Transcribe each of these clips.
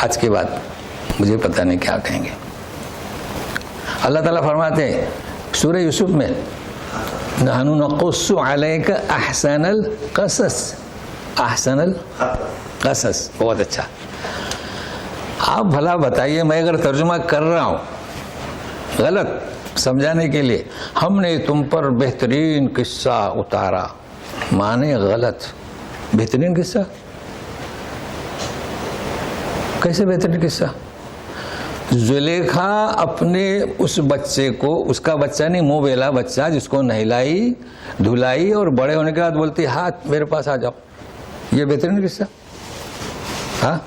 آج کے بعد مجھے پتہ نہیں کیا کہیں گے. اللہ تعالیٰ فرماتے ہیں سورہ یوسف میں نحن نقص علیک احسن القصص. احسن القصص بہت اچھا. آپ بھلا بتائیے میں اگر ترجمہ کر رہا ہوں غلط سمجھانے کے لیے، ہم نے تم پر بہترین قصہ اتارا، مانے غلط. بہترین قصہ کیسے بہترین قصہ؟ زلیخا اپنے اس بچے کو، اس کا بچہ نہیں، منہ بیلا بچہ، جس کو نہلائی دھلائی اور بڑے ہونے کے بعد بولتی ہاتھ میرے پاس آ جاؤ، یہ بہترین قصہ؟ ہاں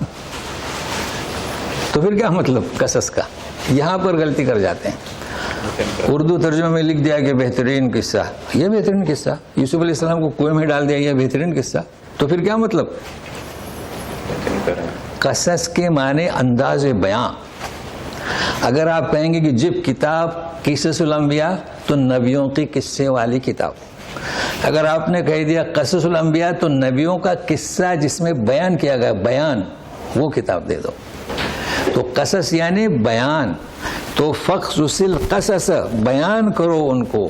تو پھر کیا مطلب قصص کا؟ یہاں پر غلطی کر جاتے ہیں. اردو ترجمے میں لکھ دیا کہ بہترین قصہ، یہ بہترین قصہ. یوسف علیہ السلام کو کنویں میں ڈال دیا، یہ بہترین قصہ. تو پھر کیا مطلب؟ قصص کے معنی انداز بیان. اگر آپ کہیں گے کہ جب کتاب قصص الانبیاء تو نبیوں کی قصے والی کتاب. اگر آپ نے کہہ دیا قصص الانبیاء تو نبیوں کا قصہ جس میں بیان کیا گیا، بیان، وہ کتاب دے دو. تو قصص یعنی بیان. تو فقصص القصص، بیان کرو ان کو.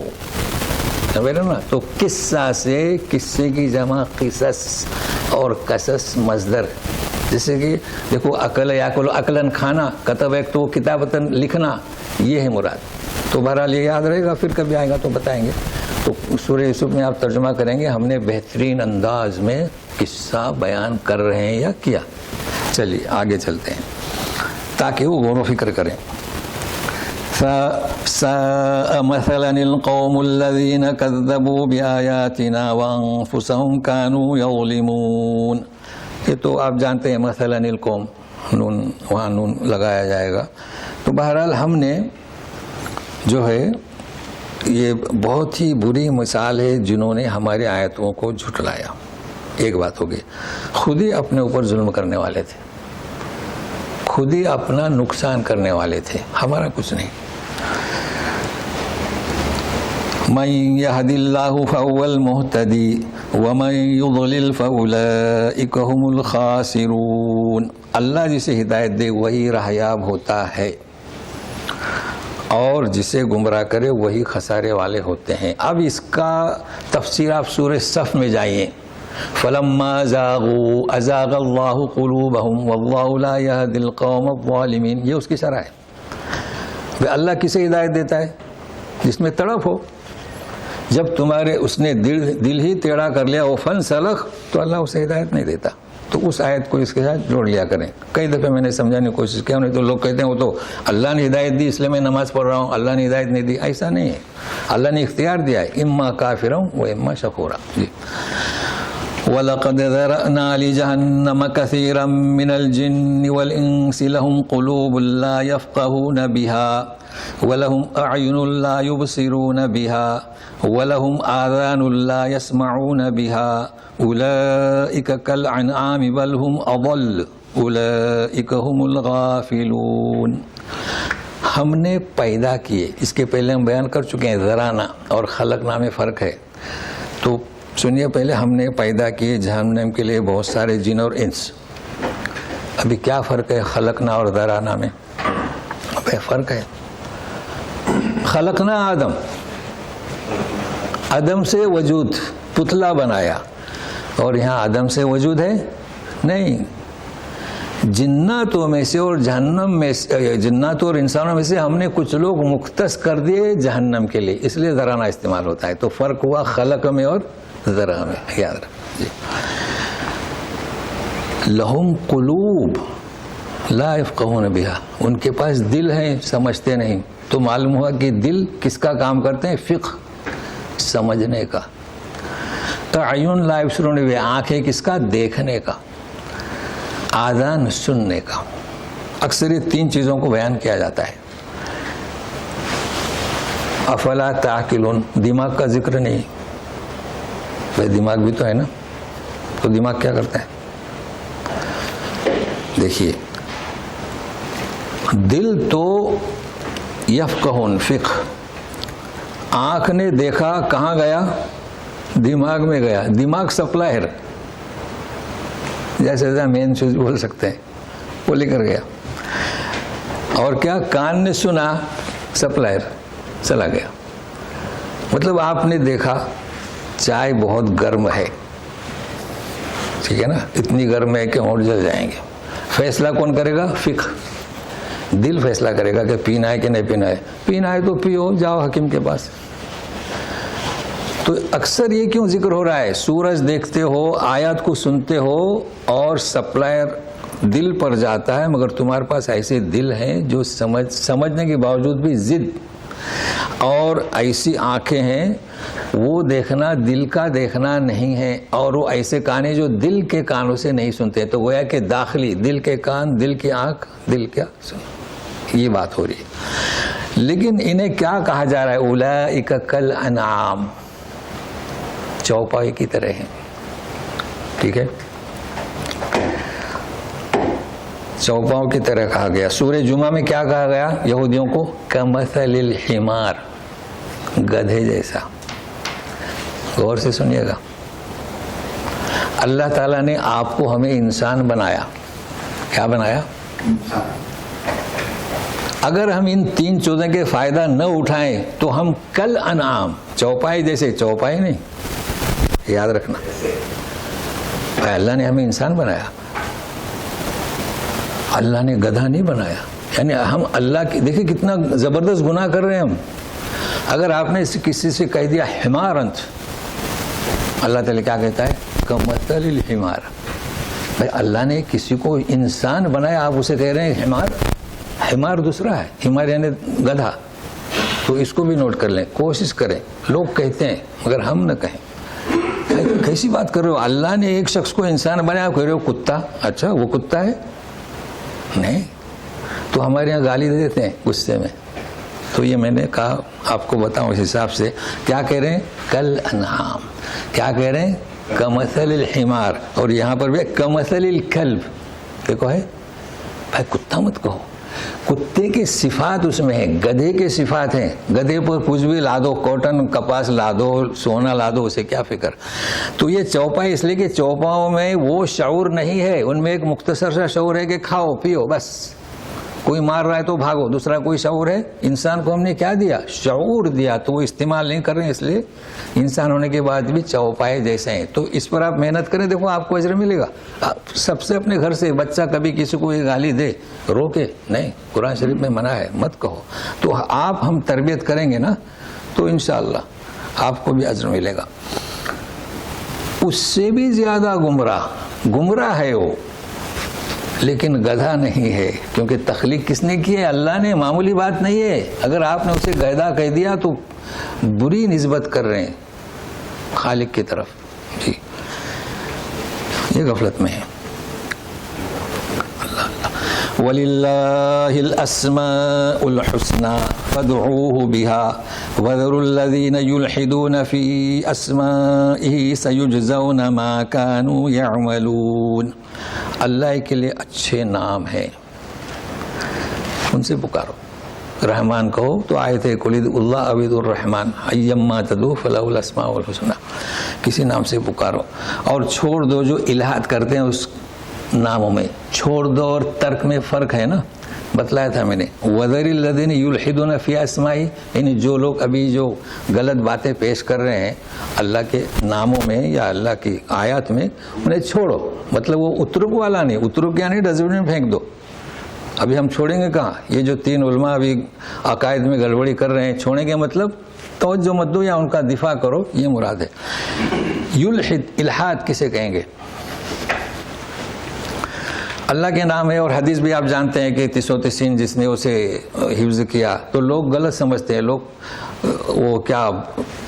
تو قصہ سے قصے کی جمع قصص اور قصص مصدر. جیسے کہ دیکھو اکل یاکل اکلن کھانا، کتب ایک تو کتابتاً لکھنا، یہ ہے مراد. تو بہرحال یہ یاد رہے گا، پھر کبھی آئے گا تو بتائیں گے. تو سورہ یوسف میں آپ ترجمہ کریں گے ہم نے بہترین انداز میں قصہ بیان کر رہے ہیں یا کیا. چلیے آگے چلتے ہیں تاکہ وہ غور و فکر کریں. فَسَاءَ مَثَلًا الْقَوْمُ الَّذِينَ كَذَّبُوا بِآيَاتِنَا وَأَنفُسَهُمْ كَانُوا يَظْلِمُونَ. یہ تو آپ جانتے ہیں مثلاً القوم، نون وہاں نون لگایا جائے گا. تو بہرحال ہم نے جو ہے یہ بہت ہی بری مثال ہے جنہوں نے ہماری آیتوں کو جھٹلایا. ایک بات ہوگی، خود ہی اپنے اوپر ظلم کرنے والے تھے، خود ہی اپنا نقصان کرنے والے تھے، ہمارا کچھ نہیں. من يهد الله فهو المهتدي ومن يضلل فأولئك هم الخاسرون. اللہ جسے ہدایت دے وہی راہیاب ہوتا ہے، اور جسے گمراہ کرے وہی خسارے والے ہوتے ہیں. اب اس کا تفسیر آپ سورہ صف میں جائیے. فَلَمَّا زَاغُوا أَزَاغَ اللَّهُ قُلُوبَهُمْ وَاللَّهُ لَا يَهْدِي الْقَوْمَ الظَّالِمِينَ. یہ اس کی شرح ہے. اللہ کسے ہدایت دیتا ہے؟ جس میں تڑپ ہو. جب تمہارے اس نے دل ہی ٹیڑھا کر لیا وہ فن سلخ، تو اللہ اسے ہدایت نہیں دیتا. تو اس آیت کو اس کے ساتھ جوڑ لیا کریں. کئی دفعہ میں نے سمجھانے کی کوشش کیا، نہیں تو لوگ کہتے ہیں وہ تو اللہ نے ہدایت دی اس لیے میں نماز پڑھ رہا ہوں، اللہ نے ہدایت نہیں دی. ایسا نہیں ہے، اللہ نے اختیار دیا ہے، اما کافرا و اما شکورا. جی. وَلَقَدْ ذَرَأْنَا لِجَهَنَّمَ كَثِيرًا مِنَ الْجِنِّ وَالْإِنسِ لَهُمْ قُلُوبٌ لَا يَفْقَهُونَ بِهَا وَلَهُمْ أَعْيُنٌ لَا يُبْصِرُونَ بِهَا وَلَهُمْ آذَانٌ لَا يَسْمَعُونَ بِهَا أُولَئِكَ كَالْأَنْعَامِ بَلْ هُمْ أَضَلُّ أُولَئِكَ هُمُ الْغَافِلُونَ. ہم نے پیدا کیے، اس کے پہلے ہم بیان کر چکے ہیں ذرانہ اور خلقنا میں فرق ہے. تو سنیے، پہلے ہم نے پیدا کیے جہنم کے لیے بہت سارے جن اور انس. ابھی کیا فرق ہے خلقنا اور ذرانہ میں؟ ابھی فرق ہے. خلقنا آدم، آدم سے وجود، پتلا بنایا، اور یہاں آدم سے وجود ہے نہیں. جناتوں میں سے اور جہنم میں سے، جناتوں اور انسانوں میں سے ہم نے کچھ لوگ مختص کر دیے جہنم کے لیے، اس لیے ذرانہ استعمال ہوتا ہے. تو فرق ہوا خلق میں اور ذرا میں، یاد رکھ. جی. لہم قلوب لا یفقہون بہا، ان کے پاس دل ہیں سمجھتے نہیں. تو معلوم ہوا کہ دل کس کا کام کرتے ہیں؟ فقہ، سمجھنے کا. اعین لا یبصرون بہا، آنکھیں کس کا؟ دیکھنے کا. آذان سننے کا. اکثر یہ تین چیزوں کو بیان کیا جاتا ہے. افلا تعقلون، دماغ کا ذکر نہیں. بھائی دماغ بھی تو ہے نا، تو دماغ کیا کرتا ہے؟ دیکھیے، دل تو یفقہون فقہ، آنکھ نے دیکھا کہاں گیا؟ دماغ میں گیا. دماغ سپلائر، جیسے مین سوئچ بول سکتے ہیں. وہ لے کر گیا. اور کیا کان نے سنا, سپلائر چلا گیا. مطلب آپ نے دیکھا چائے بہت گرم ہے, ٹھیک ہے نا, اتنی گرم ہے کہ ہونٹ جل جائیں گے. فیصلہ کون کرے گا؟ فقہ, دل فیصلہ کرے گا کہ پینا ہے کہ نہیں پینا ہے. پینا ہے تو پیو, جاؤ حکیم کے پاس. تو اکثر یہ کیوں ذکر ہو رہا ہے؟ سورج دیکھتے ہو, آیات کو سنتے ہو, اور سپلائر دل پر جاتا ہے, مگر تمہارے پاس ایسے دل ہیں جو سمجھنے کے باوجود بھی ضد, اور ایسی آنکھیں ہیں وہ دیکھنا دل کا دیکھنا نہیں ہے, اور وہ ایسے کان ہیں جو دل کے کانوں سے نہیں سنتے. تو گویا کہ داخلی دل کے کان, دل کی آنکھ, دل کیا سن, یہ بات ہو رہی ہے. لیکن انہیں کیا کہا جا رہا ہے؟ اولئک کالانعام, چوپائے کی طرح ہیں. ٹھیک ہے, چوپاؤں کی طرح کہا گیا. سورہ جمعہ میں کیا کہا گیا یہودیوں کو؟ کمثل الحمار, گدھے جیسا. غور سے سنیے گا. اللہ تعالیٰ نے آپ کو ہمیں انسان بنایا. کیا بنایا؟ اگر ہم ان 3 چیزوں کے فائدہ نہ اٹھائیں تو ہم کل انعام, چوپائے جیسے. چوپائے نہیں, یاد رکھنا, اللہ نے ہمیں انسان بنایا, اللہ نے گدھا نہیں بنایا. یعنی ہم اللہ کی, دیکھیں کتنا زبردست گناہ کر رہے ہیں ہم. اگر آپ نے کسی سے کہہ دیا حمار انت, اللہ تعالیٰ کیا کہتا ہے؟ کمثل الحمار. بھائی اللہ نے کسی کو انسان بنایا, آپ اسے کہہ رہے ہیں حمار. حمار دوسرا ہے, حمار یعنی گدھا. تو اس کو بھی نوٹ کر لیں, کوشش کریں. لوگ کہتے ہیں مگر ہم نہ کہیں. کیسی بات کر رہے ہو؟ اللہ نے ایک شخص کو انسان بنایا, آپ کہہ رہے ہو کتا. اچھا وہ کتا ہے؟ نہیں. تو ہمارے یہاں گالی دے دیتے ہیں غصے میں. تو یہ میں نے کہا آپ کو بتاؤں اس حساب سے. کیا کہہ رہے ہیں؟ کل انعام. کیا کہہ رہے ہیں؟ کمثل الحمار. اور یہاں پر بھی کمثل الکلب. دیکھو ہے بھائی, کتا مت کہو. کتے کی صفات اس میں ہے, گدھے کے صفات ہیں. گدھے پر کچھ بھی لا دو, کاٹن کپاس لا دو, سونا لا دو, اسے کیا فکر. تو یہ چوپائے اس لیے کہ چوپاؤں میں وہ شعور نہیں ہے. ان میں ایک مختصر سا شعور ہے کہ کھاؤ پیو بس. کوئی مار رہا ہے تو بھاگو, دوسرا کوئی شعور ہے؟ انسان کو ہم نے کیا دیا؟ شعور دیا. تو وہ استعمال نہیں کر رہے ہیں, اس لیے انسان ہونے کے بعد بھی چوپائے جیسے ہیں. تو اس پر آپ محنت کریں, دیکھو آپ کو اجر ملے گا. آپ سب سے اپنے گھر سے, بچہ کبھی کسی کو یہ گالی دے, روکے نہیں, قرآن شریف میں منع ہے, مت کہو. تو آپ ہم تربیت کریں گے نا, تو انشاءاللہ آپ کو بھی اجر ملے گا. اس سے بھی زیادہ گمراہ ہے وہ, لیکن گدھا نہیں ہے. کیونکہ تخلیق کس نے کی ہے؟ اللہ نے. معمولی بات نہیں ہے. اگر آپ نے اسے گدھا کہہ دیا تو بری نسبت کر رہے ہیں خالق کی طرف. جی یہ غفلت میں ہے. وَلِلَّهِ الْأَسْمَاءُ الْحُسْنَى فَادْعُوهُ بِهَا وَذَرُوا الَّذِينَ يُلْحِدُونَ فِي أَسْمَائِهِ سَيُجْزَوْنَ مَا كَانُوا يَعْمَلُونَ. اللہ کے لیے اچھے نام ہیں, ان سے پکارو. رحمان کہو تو آیت ہے قل ادعوا اللہ او ادعوا الرحمن ایما تدعوا فلہ الاسماء الحسنی. کسی نام سے پکارو, اور چھوڑ دو جو الہات کرتے ہیں اس ناموں میں. چھوڑ دو اور ترک میں فرق ہے نا, بتلایا تھا میں نے. وَذَرِ الَّذِينَ يُلْحِدُونَ فِي أَسْمَائِهِ, یعنی جو لوگ ابھی جو غلط باتیں پیش کر رہے ہیں اللہ کے ناموں میں یا اللہ کی آیات میں, انہیں چھوڑو. مطلب وہ اترک والا نہیں, اترک یعنی ڈسٹ بن میں پھینک دو. ابھی ہم چھوڑیں گے کہاں؟ یہ جو 3 علماء ابھی عقائد میں گڑبڑی کر رہے ہیں, چھوڑیں گے مطلب توجہ مت دو یا ان کا دفاع کرو, یہ مراد ہے. یلحد, الحاد کسے کہیں گے؟ اللہ کے نام ہے. اور حدیث بھی آپ جانتے ہیں کہ 333 جس نے اسے حفظ کیا. تو لوگ غلط سمجھتے ہیں, لوگ وہ کیا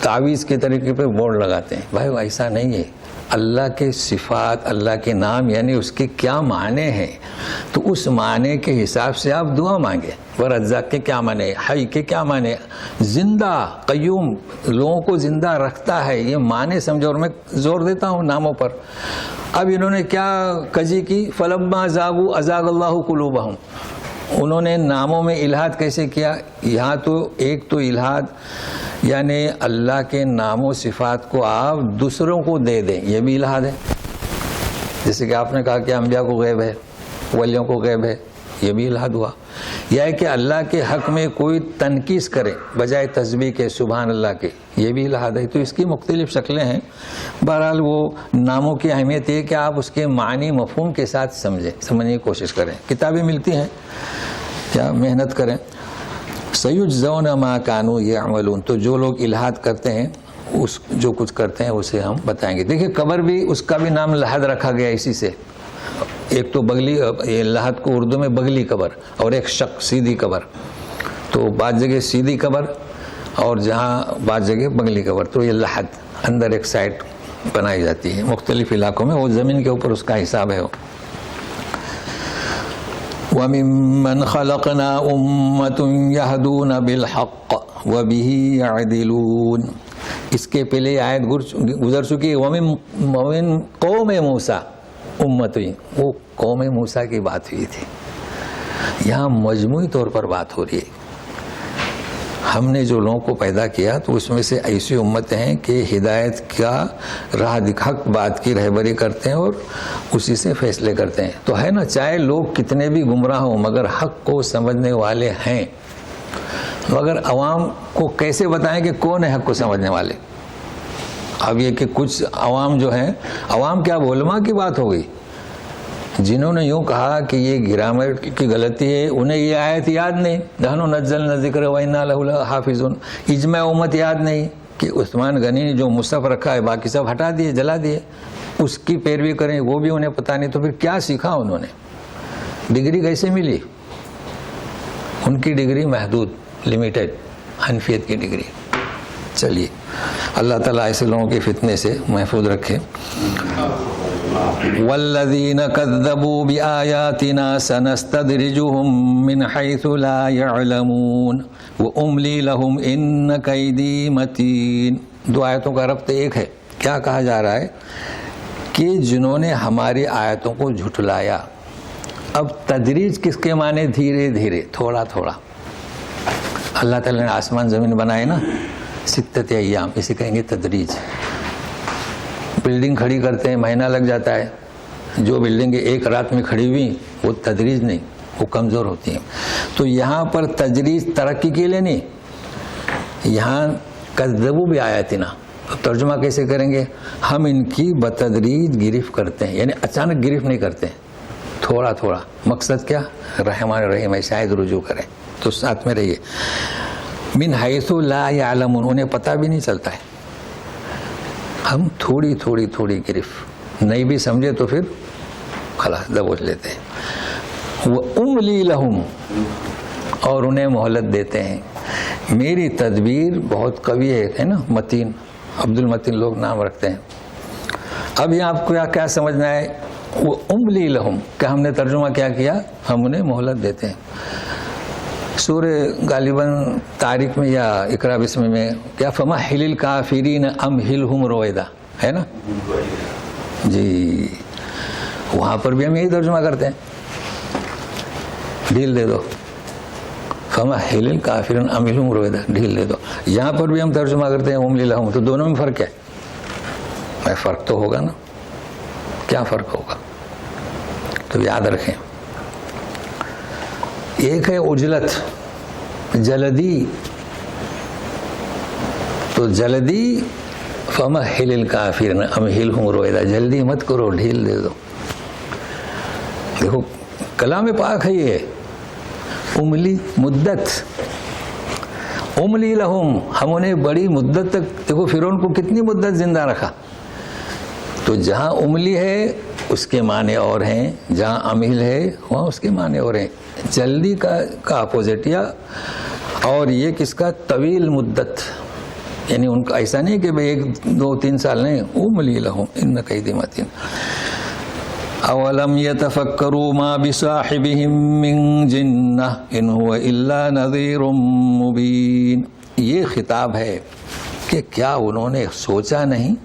تعویذ کے طریقے پہ بورڈ لگاتے ہیں. بھائی ایسا نہیں ہے. اللہ کے صفات, اللہ کے نام یعنی اس کے کیا معنی ہیں, تو اس معنی کے حساب سے آپ دعا مانگیں. ورزاق کے کیا معنی, حی کے کیا معنی, زندہ قیوم, لوگوں کو زندہ رکھتا ہے, یہ معنی سمجھو. اور میں زور دیتا ہوں ناموں پر. اب انہوں نے کیا کجی کی؟ فلما زاغوا ازاغ اللہ قلوبہم. انہوں نے ناموں میں الہاد کیسے کیا؟ یہاں تو ایک تو الہاد یعنی اللہ کے نام و صفات کو آپ دوسروں کو دے دیں, یہ بھی الہاد ہے. جیسے کہ آپ نے کہا کہ انبیاء کو غیب ہے, ولیوں کو غیب ہے، یہ بھی الحاد ہوا. یا ہے کہ اللہ کے حق میں کوئی تنقیص کرے بجائے تسبیح کے سبحان اللہ کے، یہ بھی الحاد ہے. تو اس کی مختلف شکلیں ہیں. بہرحال وہ ناموں کی اہمیت یہ کہ آپ اس کے معنی مفہوم کے ساتھ سمجھنے کی کوشش کریں. کتابیں ملتی ہیں، کیا محنت کریں. سیجزون ما کانوا یعملون، تو جو لوگ الحاد کرتے ہیں اس جو کچھ کرتے ہیں اسے ہم بتائیں گے. دیکھیں قبر بھی، اس کا بھی نام لحد رکھا گیا اسی سے. ایک تو بغلی، یہ لحد کو اردو میں بغلی قبر، اور ایک شق سیدھی قبر. تو بعض جگہ سیدھی قبر اور جہاں بعض جگہ بغلی قبر، تو یہ لحد اندر ایک سائٹ بنائی جاتی ہے مختلف علاقوں میں، وہ زمین کے اوپر اس کا حساب ہے. وَمِمَّنْ خَلَقْنَا أُمَّةٌ يَهْدُونَ بِالْحَقِّ وَبِهِ يَعْدِلُونَ. اس کے پہلے آیت گزر چکی. وَمِن قوم موسیٰ امتیں، وہ قوم موسیٰ کی بات ہوئی تھی. یہاں مجموعی طور پر بات ہو رہی ہے. ہم نے جو لوگوں کو پیدا کیا تو اس میں سے ایسی امتیں ہیں کہ ہدایت کا راہ حق بات کی رہبری کرتے ہیں اور اسی سے فیصلے کرتے ہیں. تو ہے نا، چاہے لوگ کتنے بھی گمراہ ہوں مگر حق کو سمجھنے والے ہیں. مگر عوام کو کیسے بتائیں کہ کون ہے حق کو سمجھنے والے؟ اب یہ کہ کچھ عوام جو ہیں، عوام کیا علماء کی بات ہو گئی جنہوں نے یوں کہا کہ یہ گرامر کی غلطی ہے، انہیں یہ آیت یاد نہیں. نحن نزلنا الذکر وإنا لہ لحافظون. اجماع امت یاد نہیں کہ عثمان غنی نے جو مصحف رکھا ہے باقی سب ہٹا دیے، جلا دیے، اس کی پیروی کریں، وہ بھی انہیں پتہ نہیں. تو پھر کیا سیکھا انہوں نے؟ ڈگری کیسے ملی؟ ان کی ڈگری محدود، لمیٹڈ، حنفیت کی ڈگری. چلیے اللہ تعالیٰ ایسے لوگوں کے فتنے سے محفوظ رکھے. والذین کذبوا بآیاتنا سنستدرجهم من حیث لا يعلمون واملی لهم ان کیدی متین. دو آیتوں کا ربط ایک ہے. کیا کہا جا رہا ہے کہ جنہوں نے ہماری آیتوں کو جھٹلایا. اب تدریج کس کے معنی؟ دھیرے دھیرے، تھوڑا تھوڑا. اللہ تعالیٰ نے آسمان زمین بنائے نا، ستت ایام، اسے کہیں گے تدریج. بلڈنگ کھڑی کرتے ہیں مہینہ لگ جاتا ہے. جو بلڈنگیں ایک رات میں کھڑی ہوئی وہ تدریج نہیں، وہ کمزور ہوتی ہیں. تو یہاں پر تدریج ترقی کے لیے نہیں، یہاں کذبوا بآیاتنا. تو ترجمہ کیسے کریں گے؟ ہم ان کی بتدریج گرفت کرتے ہیں، یعنی اچانک گرفت نہیں کرتے ہیں، تھوڑا تھوڑا. مقصد کیا؟ رحمان رحیم ہے، شاید رجوع کریں. تو ساتھ میں رہیے. من حیث لا یعلمون، انہیں پتہ بھی نہیں چلتا ہے. ہم تھوڑی تھوڑی تھوڑی گرفت، نہیں بھی سمجھے تو پھر خلاص دبوچ لیتے ہیں. وَأُمْلِي لَهُمْ، اور انہیں مہلت دیتے ہیں. میری تدبیر بہت قوی ہے نا. متین، عبد المتین لوگ نام رکھتے ہیں. اب یہ آپ کو کیا سمجھنا ہے؟ وَأُمْلِي لَهُمْ کہ ہم نے ترجمہ کیا کیا؟ ہم انہیں مہلت دیتے ہیں. سورہ غالباً طارق میں یا اقرا بسم میں کیا فَمَحِّلِ الْكَافِرِينَ أَمْهِلْهُمْ رُوَيْدًا ہے نا جی. وہاں پر بھی ہم یہی ترجمہ کرتے ہیں، ڈھیل دے دو. فَمَحِّلِ الْكَافِرِينَ أَمْهِلْهُمْ رُوَيْدًا، ڈھیل دے دو. یہاں پر بھی ہم ترجمہ کرتے ہیں وَأُمْلِي لَهُمْ. تو دونوں میں فرق ہے؟ فرق تو ہوگا نا. کیا فرق ہوگا؟ تو یاد رکھیں. ایک ہے عجلت، جلدی. تو جلدی فَمَحِّلِ الْكَافِرِينَ أَمْهِلْهُمْ رُوَيْدًا، جلدی مت کرو، ڈھیل دے دو. دیکھو کلام پاک ہے یہ. املی مدت، املی لہم، ہم انہیں بڑی مدت تک. دیکھو فرعون کو کتنی مدت زندہ رکھا. تو جہاں املی ہے اس کے معنی اور ہیں، جہاں امہل ہے وہاں اس کے معنی اور ہیں. جلدی کا اپوزٹ. یا اور یہ کس کا؟ طویل مدت. یعنی ان کا ایسا نہیں کہ بھئی 1-2-3 سال نہیں. املی لہم ان کیدی متین. اولم یتفکروا ما بصاحبہم من جنہ ان هو الا نذیر مبین. یہ خطاب ہے کہ کیا انہوں نے سوچا نہیں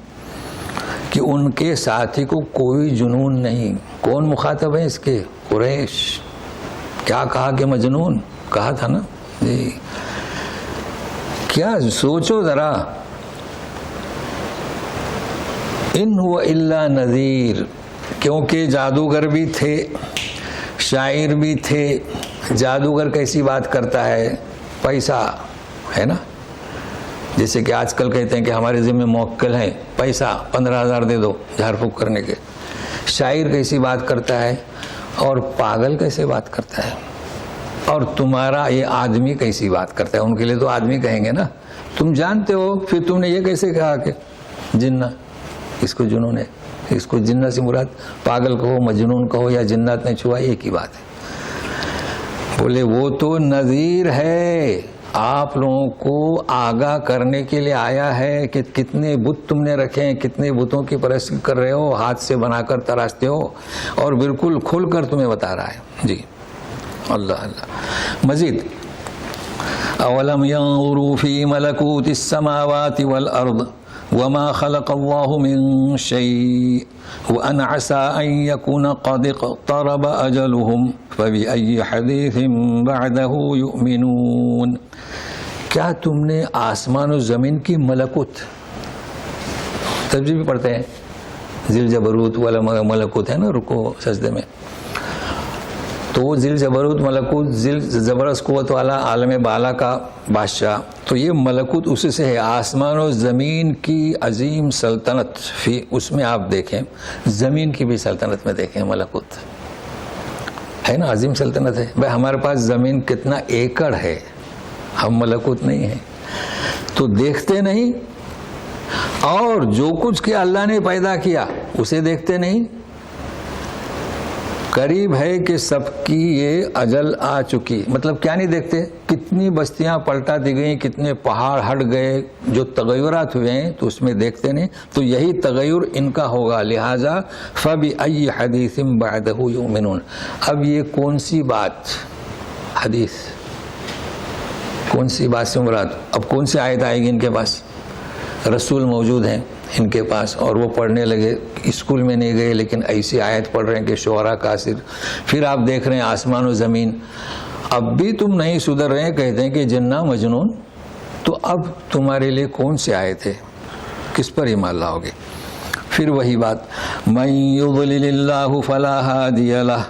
کہ ان کے ساتھی کو کوئی جنون نہیں. کون مخاطب ہے اس کے؟ قریش. کیا کہا کہ مجنون کہا تھا نا جی. کیا سوچو ذرا. ان هو الا نذیر، کیونکہ جادوگر بھی تھے، شاعر بھی تھے. جادوگر کیسی بات کرتا ہے؟ پیسہ ہے نا. جیسے کہ آج کل کہتے ہیں کہ ہمارے ذمہ موکل ہیں, پیسہ 15,000 دے دو جھاڑ پھونک کرنے کے. شاعر کیسی بات کرتا ہے اور پاگل کیسے بات کرتا ہے, اور تمہارا یہ آدمی کیسی بات کرتا ہے. ان کے لیے تو آدمی کہیں گے نا. تم جانتے ہو, پھر تم نے یہ کیسے کہا کہ جنہ؟ اس کو جنون ہے. اس کو جنہ سے مراد پاگل کہو, مجنون کہو یا جنات نے چھوا, ایک ہی بات ہے. بولے وہ تو نذیر ہے, آپ لوگوں کو آگاہ کرنے کے لیے آیا ہے کہ کتنے بت تم نے رکھے ہیں, کتنے بتوں کی پرست کر رہے ہو, ہاتھ سے بنا کر تراشتے ہو, اور بالکل کھل کر تمہیں بتا رہا ہے. جی اللہ اللہ. مزید اولم ينظروا في ملكوت السماوات والارض وما خلق الله من شيء وان عسى ان يكون قد اقترب اجلهم فبأي حديث بعده يؤمنون. کیا تم نے آسمان و زمین کی ملکوت, ترجمہ بھی پڑھتے ہیں ذل جبروت والا ملکوت ہے نا رکوع سجدے میں, تو وہ ذل جبروت ملکوت, ذل زبردست قوت والا عالم بالا کا بادشاہ, تو یہ ملکوت اسی سے ہے. آسمان و زمین کی عظیم سلطنت فی, اس میں آپ دیکھیں, زمین کی بھی سلطنت میں دیکھیں ملکوت ہے نا, عظیم سلطنت ہے. بھائی ہمارے پاس زمین کتنا ایکڑ ہے, ہم ملکوت نہیں ہیں, تو دیکھتے نہیں, اور جو کچھ کہ اللہ نے پیدا کیا اسے دیکھتے نہیں. قریب ہے کہ سب کی یہ اجل آ چکی. مطلب کیا نہیں دیکھتے؟ کتنی بستیاں پلٹا دی گئیں, کتنے پہاڑ ہٹ گئے, جو تغیرات ہوئے ہیں تو اس میں دیکھتے نہیں. تو یہی تغیر ان کا ہوگا. لہذا فَبِأَيِّ حَدِيثٍ بَعْدَهُ يُؤْمِنُونَ. اب یہ کون سی بات, حدیث کون سی بات سے مراد؟ اب کون سی آیت آئے گی ان کے پاس؟ رسول موجود ہیں ان کے پاس, اور وہ پڑھنے لگے, اسکول میں نہیں گئے لیکن ایسی آیت پڑھ رہے ہیں کہ شعراء کاسر. پھر آپ دیکھ رہے ہیں آسمان و زمین, اب بھی تم نہیں سدھر رہے ہیں, کہتے ہیں کہ جنہ مجنون. تو اب تمہارے لیے کون سی آیت ہے, کس پر ایمان لاؤ گے؟ پھر وہی بات, مَن يُضْلِلِ اللَّهُ فَلَا هَادِيَ لَهُ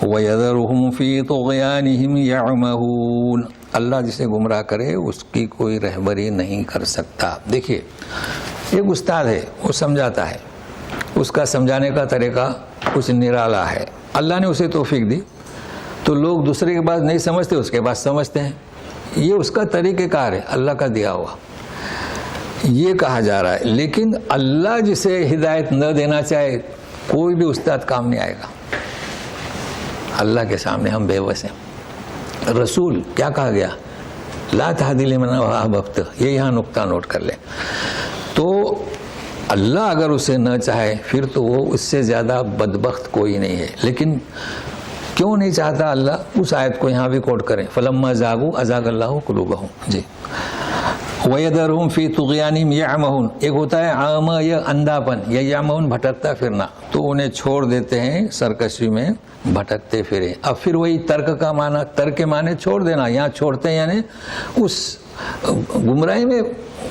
وَيَذَرُهُمْ فِي طُغْيَانِهِمْ يَعْمَهُونَ. اللہ جسے گمراہ کرے اس کی کوئی رہبری نہیں کر سکتا. دیکھیے ایک استاد ہے, وہ سمجھاتا ہے, اس کا سمجھانے کا طریقہ کچھ نرالا ہے. اللہ نے اسے توفیق دی, تو لوگ دوسرے کے پاس نہیں سمجھتے, اس کے پاس سمجھتے ہیں. یہ اس کا طریقہ کار ہے, اللہ کا دیا ہوا, یہ کہا جا رہا ہے. لیکن اللہ جسے ہدایت نہ دینا چاہے, کوئی بھی استاد کام نہیں آئے گا. اللہ کے سامنے ہم بے بس ہیں. رسول کیا کہا گیا؟ لا تہدی لمن احببت. یہ یہاں نقطہ نوٹ کر لیں. تو اللہ اگر اسے نہ چاہے پھر تو وہ اس سے زیادہ بدبخت کوئی نہیں ہے. لیکن کیوں نہیں چاہتا اللہ؟ اس آیت کو یہاں بھی کوٹ کریں, فلما زاغوا ازاغ اللہ قلوبہم. جی وَيَذَرُهُمْ فِي طُغْيَانِهِمْ يَعْمَهُونَ. ایک ہوتا ہے عامہ یا اندھاپن, یا یعمہون بھٹکتا پھرنا, تو انہیں چھوڑ دیتے ہیں سرکشی میں بھٹکتے پھرے. اب پھر وہی ترک کا معنی, ترک کے معنی چھوڑ دینا, یہاں چھوڑتے ہیں یعنی اس گمراہی میں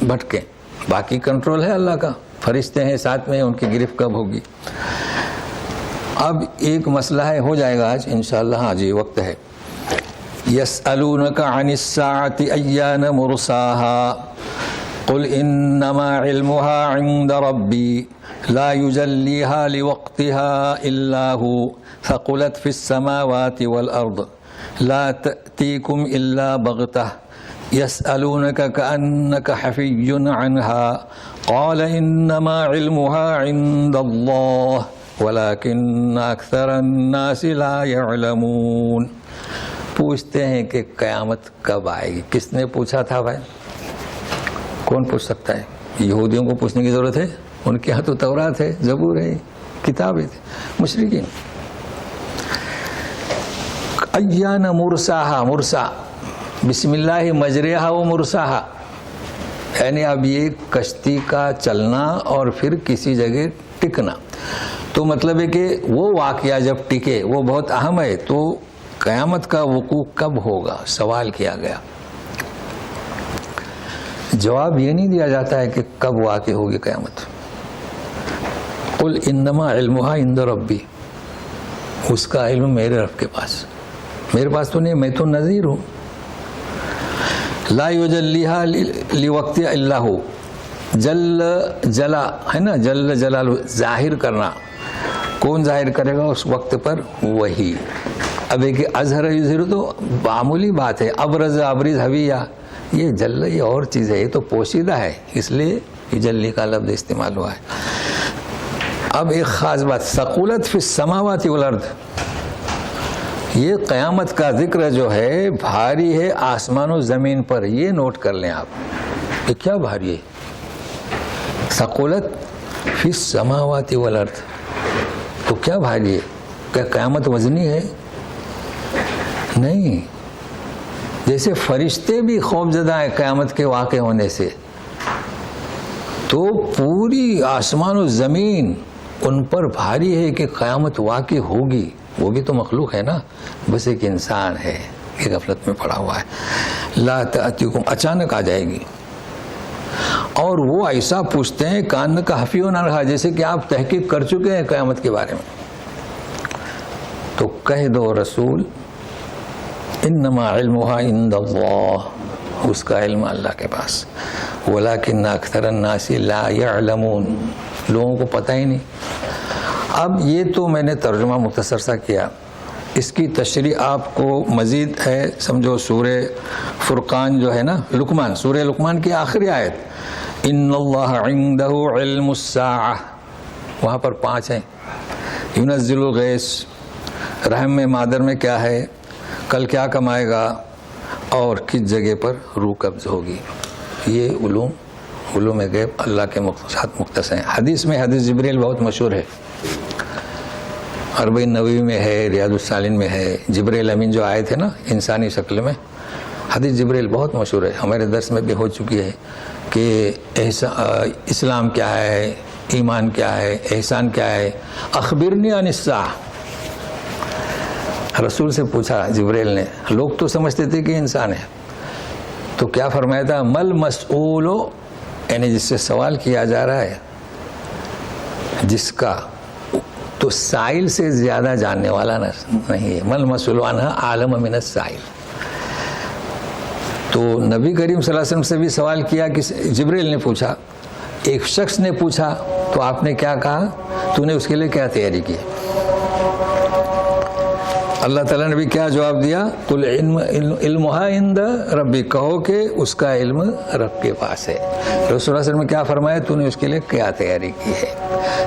بھٹکیں. باقی کنٹرول ہے اللہ کا, فرشتے ہیں ساتھ میں, ان کی گرفت کب ہوگی. اب ایک مسئلہ ہے, ہو جائے گا آج انشاءاللہ. ہاں جی وقت ہے. يسألونك عن الساعة أيان مرساها قل إنما علمها عند ربي لا يجليها لوقتها إلا هو ثقلت في السماوات والأرض لا تأتيكم إلا بغتة يسألونك كأنك حفي عنها قال إنما علمها عند الله ولكن أكثر الناس لا يعلمون. پوچھتے ہیں کہ قیامت کب آئے گی. کس نے پوچھا تھا بھائی؟ کون پوچھ سکتا ہے؟ یہودیوں کو پوچھنے کی ضرورت ہے؟ ان کے ہاں تو تورات ہے, زبور ہے, کتابیں تھے. مشرکین ایان مرساہا, مرسا بسم اللہ مجریہا و مرساہا, یعنی اب یہ کشتی کا چلنا اور پھر کسی جگہ ٹکنا. تو مطلب ہے کہ وہ واقعہ جب ٹکے وہ بہت اہم ہے. تو قیامت کا وقوع کب ہوگا سوال کیا گیا. جواب یہ نہیں دیا جاتا ہے کہ کب واقع ہوگی قیامت. قل انما علمها عند ربی, اس کا علم میرے رب کے پاس، میرے پاس تو نہیں، میں تو نذیر ہوں. لا یجلیھا لوقت الا ہو، جل جلا ہے نا، جل جلالہ ظاہر کرنا. کون ظاہر کرے گا اس وقت پر؟ وہی. اب ایک اظہر یظہر تو معمولی بات ہے، ابرز ابرز حویہ، یہ جل یہ اور چیز ہے، یہ تو پوشیدہ ہے، اس لیے یہ جلی کا لفظ استعمال ہوا ہے. اب ایک خاص بات، ثقلت فی السماوات والارض، یہ قیامت کا ذکر جو ہے بھاری ہے آسمان و زمین پر. یہ نوٹ کر لیں آپ، یہ کیا بھاری ہے؟ ثقلت فی السماوات والارض، تو کیا بھاری ہے؟ کیا قیامت وزنی ہے؟ نہیں. جیسے فرشتے بھی خوف زدہ ہیں قیامت کے واقع ہونے سے، تو پوری آسمان و زمین ان پر بھاری ہے کہ قیامت واقع ہوگی. وہ بھی تو مخلوق ہے نا، بس ایک انسان ہے یہ غفلت میں پڑا ہوا ہے. لا تأتیکم، اچانک آ جائے گی. اور وہ ایسا پوچھتے ہیں کان کا حفیظ نہ رہا، جیسے کہ آپ تحقیق کر چکے ہیں قیامت کے بارے میں. تو کہہ دو رسول انما علمها عند اللہ، اس کا علم اللہ کے پاس. ولکن اکثر الناس لا يعلمون، لوگوں کو پتہ ہی نہیں. اب یہ تو میں نے ترجمہ مختصر سا کیا، اس کی تشریح آپ کو مزید ہے. سمجھو سورہ فرقان جو ہے نا، لقمان، سورہ لقمان کی آخری آیت، ان اللہ عندہ علم الساعہ، وہاں پر 5 ہیں. ينزل الغیث، رحم میں مادر میں کیا ہے، کل کیا کمائے گا، اور کس جگہ پر روح قبض ہوگی. یہ علوم غیب اللہ کے ساتھ مختص ہیں. حدیث میں حدیث جبریل بہت مشہور ہے، اربعین نووی میں ہے، ریاض الصالحین میں ہے. جبریل امین جو آئے تھے نا انسانی شکل میں، حدیث جبریل بہت مشہور ہے، ہمارے درس میں بھی ہو چکی ہے کہ اسلام کیا ہے، ایمان کیا ہے، احسان کیا ہے. اخبرنی عن الساعہ، رسول سے پوچھا جبریل نے. لوگ تو سمجھتے تھے کہ انسان ہے، تو کیا فرمایا تھا، مل مسئول، یعنی جس سے سوال کیا جا رہا ہے، جس کا تو سائل سے زیادہ جاننے والا نہیں ہے. مل مسئول عنہا عالم من السائل. تو نبی کریم صلی اللہ علیہ وسلم سے بھی سوال کیا کہ جبریل نے پوچھا، ایک شخص نے پوچھا، تو آپ نے کیا کہا، تو نے اس کے لیے کیا تیاری کی. اللہ تعالیٰ نے بھی کیا جواب دیا، قل علمھا عند ربی، کہو کہ اس کا علم رب کے پاس ہے. رسول اللہ صلی اللہ علیہ وسلم کیا فرمایا، تو نے اس کے لیے کیا تیاری کی ہے.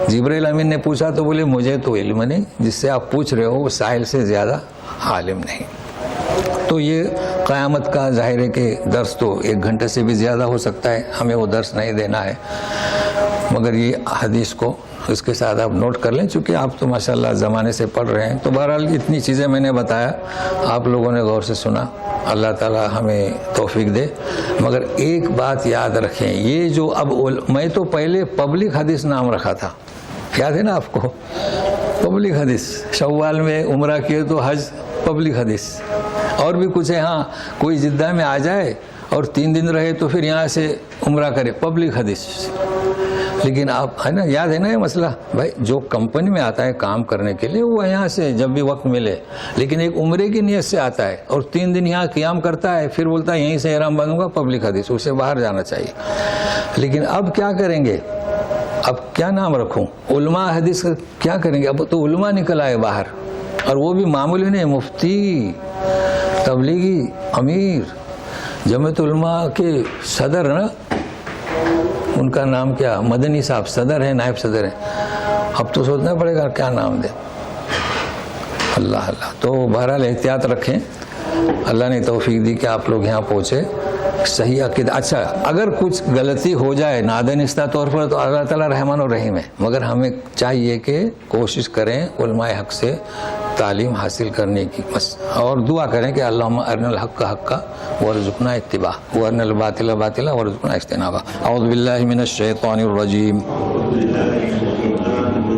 جبریل امین نے پوچھا تو بولے مجھے تو علم نہیں، جس سے آپ پوچھ رہے ہو وہ سائل سے زیادہ عالم نہیں. تو یہ قیامت کا ظاہر ہے کہ درس تو 1 گھنٹے سے بھی زیادہ ہو سکتا ہے، ہمیں وہ درس نہیں دینا ہے. مگر یہ حدیث کو اس کے ساتھ آپ نوٹ کر لیں، چونکہ آپ تو ماشاءاللہ زمانے سے پڑھ رہے ہیں. تو بہرحال اتنی چیزیں میں نے بتایا، آپ لوگوں نے غور سے سنا، اللہ تعالی ہمیں توفیق دے. مگر ایک بات یاد رکھیں، یہ جو اب میں تو پہلے پبلک حدیث نام رکھا تھا، یاد ہے نا آپ کو، پبلک حدیث. شوال میں عمرہ کیے تو حج پبلک حدیث. اور بھی کچھ ہے، ہاں کوئی جدہ میں آ جائے اور 3 دن رہے تو پھر یہاں سے عمرہ کرے، پبلک حدیث. لیکن آپ ہے نا، یاد ہے نا یہ مسئلہ بھائی، جو کمپنی میں آتا ہے کام کرنے کے لیے وہ یہاں سے جب بھی وقت ملے، لیکن ایک عمرے کی نیت سے آتا ہے اور 3 دن یہاں قیام کرتا ہے، پھر بولتا ہے یہیں سے احرام باندھوں گا، پبلک حدیث، اسے باہر جانا چاہیے. لیکن اب کیا کریں گے، اب کیا نام رکھوں، علماء حدیث کیا کریں گے. اب تو علماء نکل آئے باہر، اور وہ بھی معمولی نہیں، مفتی، تبلیغی، امیر، جمعیت علماء کے صدر نا، ان کا نام کیا، مدنی صاحب صدر ہیں، نائب صدر ہیں. اب تو سوچنا پڑے گا کیا نام دیں. اللہ اللہ. تو بہرحال احتیاط رکھیں. اللہ نے توفیق دی کہ آپ لوگ یہاں پہنچے، صحیح عقیدہ. اچھا اگر کچھ غلطی ہو جائے نادانستہ طور پر تو اللہ تعالیٰ رحمان الرحیم ہے، مگر ہمیں چاہیے کہ کوشش کریں علماء حق سے تعلیم حاصل کرنے کی، بس. اور دعا کریں کہ اللہم ارنا الحق حقا وارزقنا اتباع وارنا الباطل باطلا وارزقنا اجتنابا. اعوذ باللہ من الشیطان الرجیم.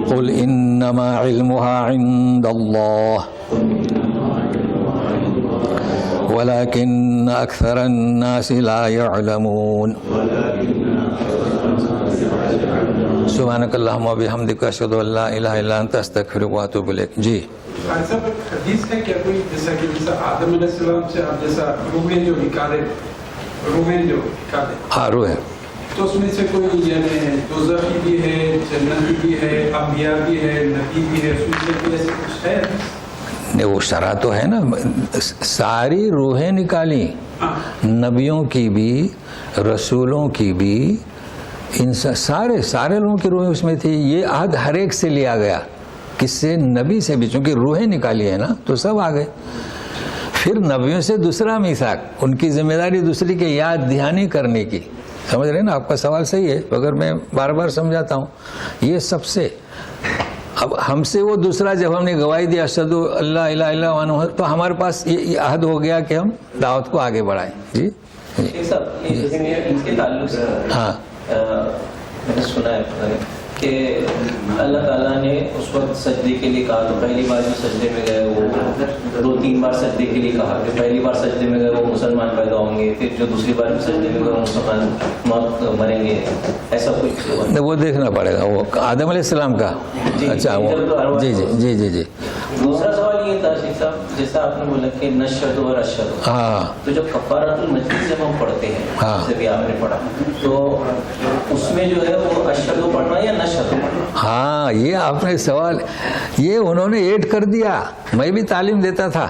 قل انما علمها عند اللہ ولكن اکثر الناس لا يعلمون. سبحانک اللہم و بحمدک اشہد ان لا الہ الا انت استغفرک و اتوب الیک. جی صاحب حدیث ہے کیا کوئی جیسا آدم علیہ السلام سے آپ جیسا روحیں جو نکالے ہاں روح ہے تو اس میں سے کوئی یعنی دوزخی بھی ہے جنتی بھی ہے انبیاء بھی ہے نبی بھی ہے اس میں سے کوئی ایسے کچھ ہے؟ نہیں وہ شرح تو ہے نا ساری روحیں نکالی نبیوں کی بھی رسولوں کی بھی ان سارے لوگوں کی روحیں اس میں تھی. یہ عہد ہر ایک سے لیا گیا کس سے نبی سے بھی چونکہ روحیں نکالی ہے نا تو سب آ گئے. پھر نبیوں سے دوسرا میثاق ان کی ذمہ داری دوسری کے یاد دہانی کرنے کی. سمجھ رہے ہیں نا آپ کا سوال صحیح ہے مگر میں بار بار سمجھاتا ہوں یہ سب سے. اب ہم سے وہ دوسرا جب ہم نے گواہی دی اشہد اللہ الہ الا اللہ تو ہمارے پاس یہ عہد ہو گیا کہ ہم دعوت کو آگے بڑھائیں. جی ہاں میں نے سنا ہے کہ اللہ تعالیٰ نے اس وقت سجدے کے لیے کہا تو پہلی بار جو سجدے میں گئے وہ 2-3 بار سجدے کے لیے کہا کہ پہلی بار سجدے میں گئے وہ مسلمان پیدا ہوں گے پھر جو دوسری بار سجدے میں گئے وہ مسلمان موت مریں گے ایسا کچھ وہ دیکھنا پڑے گا. وہ آدم علیہ السلام کا اچھا وہ جی جی جی جی جی. دوسرا سوال یہ تھا شیخ صاحب جیسا آپ نے بولا کہ نشہد اور اشہد ہاں تو جو کفارۃ المجلس جب ہم پڑھتے ہیں جیسے بھی آپ نے پڑھا تو اس میں جو ہے وہ اشہد پڑھنا یا نشہد پڑھنا؟ ہاں یہ آپ نے سوال یہ انہوں نے ایڈ کر دیا. میں بھی تعلیم دیتا تھا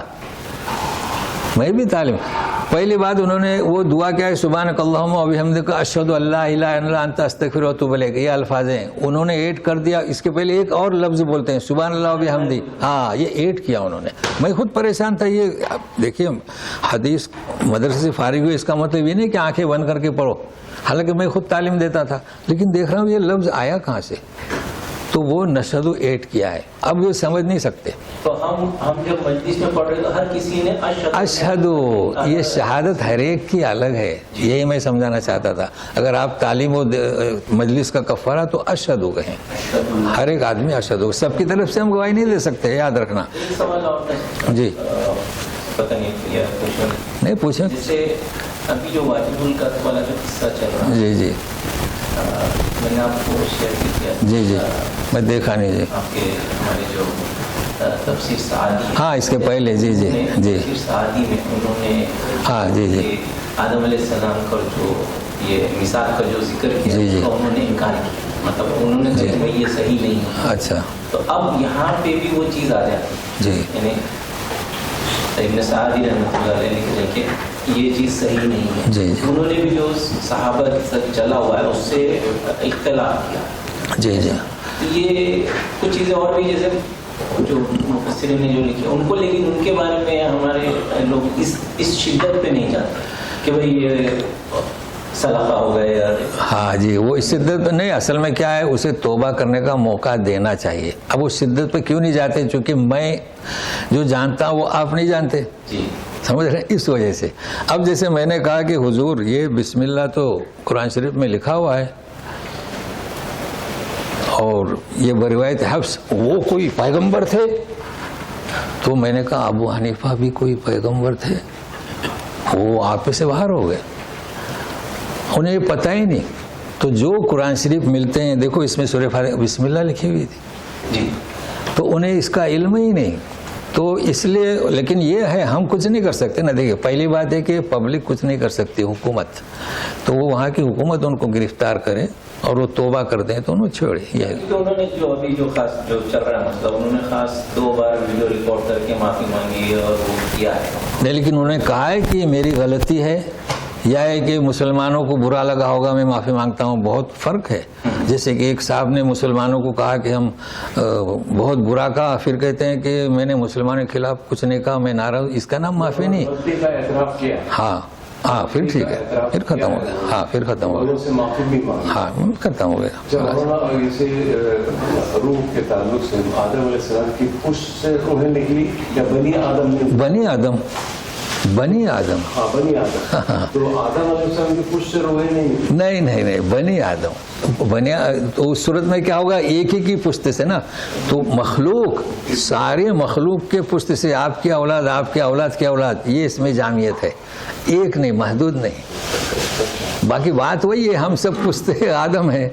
پہلی بات انہوں نے وہ دعا کیا ہے سبحانک اللہم و بحمدک اشہد ان لا الہ الا انت استغفرک و اتوب الیک یہ الفاظ ہیں انہوں نے ایڈ کر دیا. اس کے پہلے ایک اور لفظ بولتے ہیں سبحان اللہ و بحمدی. ہاں یہ ایڈ کیا انہوں نے. میں خود پریشان تھا. یہ دیکھیے حدیث مدرسے سے فارغ ہوئے اس کا مطلب یہ نہیں کہ آنکھیں بند کر کے پڑھو حالانکہ میں خود تعلیم دیتا تھا لیکن دیکھ رہا ہوں یہ لفظ آیا کہاں سے تو وہ نشہد ایڈ کیا ہے. اب یہ سمجھ نہیں سکتے. تو ہم جب مجلس میں پڑھ رہے تو ہر کسی نے اشہد یہ شہادت ہر ایک کی الگ ہے. یہی میں سمجھانا چاہتا تھا. اگر آپ تعلیم و مجلس کا کفارہ تو اشہد ہو گئے ہر ایک آدمی اشہد ہو. سب کی طرف سے ہم گواہی نہیں دے سکتے یاد رکھنا. جی پتہ نہیں پوچھیں. جیسے ابھی جو واجب القتل والا جو قصہ چل رہا ہے جی جی میں نے آپ کو شیئر کیا جی جی میں دیکھا نہیں. جی آپ کے ہمارے جو تفسیر سعدی ہاں اس کے پہلے جی جی جی تفسیر سعدی میں انہوں نے ہاں جی جی آدم علیہ السلام کا جو یہ میثاق کا جو ذکر کیا جی جی تو انہوں نے انکار کیا مطلب انہوں نے کہا کہ یہ صحیح نہیں ہے. اچھا تو اب یہاں پہ بھی وہ چیز آ جاتی جی یعنی ابن سعدی رحمۃ اللہ علیہ لکھ رہے کہ یہ چیز صحیح نہیں ہے. جی انہوں نے بھی جو صحابہ سے چلا ہوا ہے اس سے اختلاف کیا. جی جی یہ کچھ چیزیں اور بھی جیسے جو مفسرین نے جو لکھی ان کو لیکن ان کے بارے میں ہمارے لوگ اس شدت پہ نہیں جاتے کہ بھئی یہ صلاح ہو گئے. ہاں جی وہ اس شدت پہ نہیں. اصل میں کیا ہے اسے توبہ کرنے کا موقع دینا چاہیے. اب اس شدت پہ کیوں نہیں جاتے چونکہ میں جو جانتا ہوں وہ آپ نہیں جانتے. جی سمجھ رہے ہیں اس وجہ سے. اب جیسے میں نے کہا کہ حضور یہ بسم اللہ تو قرآن شریف میں لکھا ہوا ہے اور یہ بروایت حفص وہ کوئی پیغمبر تھے تو میں نے کہا ابو حنیفہ بھی کوئی پیغمبر تھے وہ آپ سے باہر ہو گئے انہیں یہ پتہ ہی نہیں. تو جو قرآن شریف ملتے ہیں دیکھو اس میں سورہ فاتحہ بسم اللہ لکھی ہوئی تھی جی تو انہیں اس کا علم ہی نہیں. تو اس لیے لیکن یہ ہے ہم کچھ نہیں کر سکتے نا. دیکھیے پہلی بات ہے کہ پبلک کچھ نہیں کر سکتی حکومت تو وہ وہاں کی حکومت ان کو گرفتار کرے اور وہ توبہ کر دیں تو انہوں چھوڑے. انہوں نے جو ابھی جو خاص جو چل رہا ہے مطلب انہوں نے خاص 2 بار ویڈیو ریکارڈ کر کے معافی مانگی اور وہ کیا ہے نہیں لیکن انہوں نے کہا ہے کہ میری غلطی ہے یا ہے کہ مسلمانوں کو برا لگا ہوگا میں معافی مانگتا ہوں. بہت فرق ہے. جیسے کہ ایک صاحب نے مسلمانوں کو کہا کہ ہم بہت برا کہا پھر کہتے ہیں کہ میں نے مسلمانوں کے خلاف کچھ نہیں کہا میں ناراض. اس کا نام معافی نہیں. ہاں ہاں پھر ٹھیک ہے پھر ختم ہو گیا. ہاں پھر ختم ہو گیا. ہاں ختم ہو گیا. روح کے تعلق سے آدم علیہ السلام کی پشت سے روحیں نکلی یا بنی آدم بنی آدم بنی آدم ہاں بنی آدم تو آدم علیہ السلام کی پشت سے روحیں نہیں بنی آدم تو اس صورت میں کیا ہوگا ایک ہی کی پشت سے نا. تو مخلوق سارے مخلوق کے پشت سے آپ کی اولاد آپ کی اولاد کی اولاد یہ اس میں جامعیت ہے. ایک نہیں محدود نہیں. باقی بات وہی ہے ہم سب پشت آدم ہیں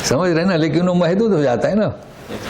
سمجھ رہے نا لیکن وہ محدود ہو جاتا ہے نا.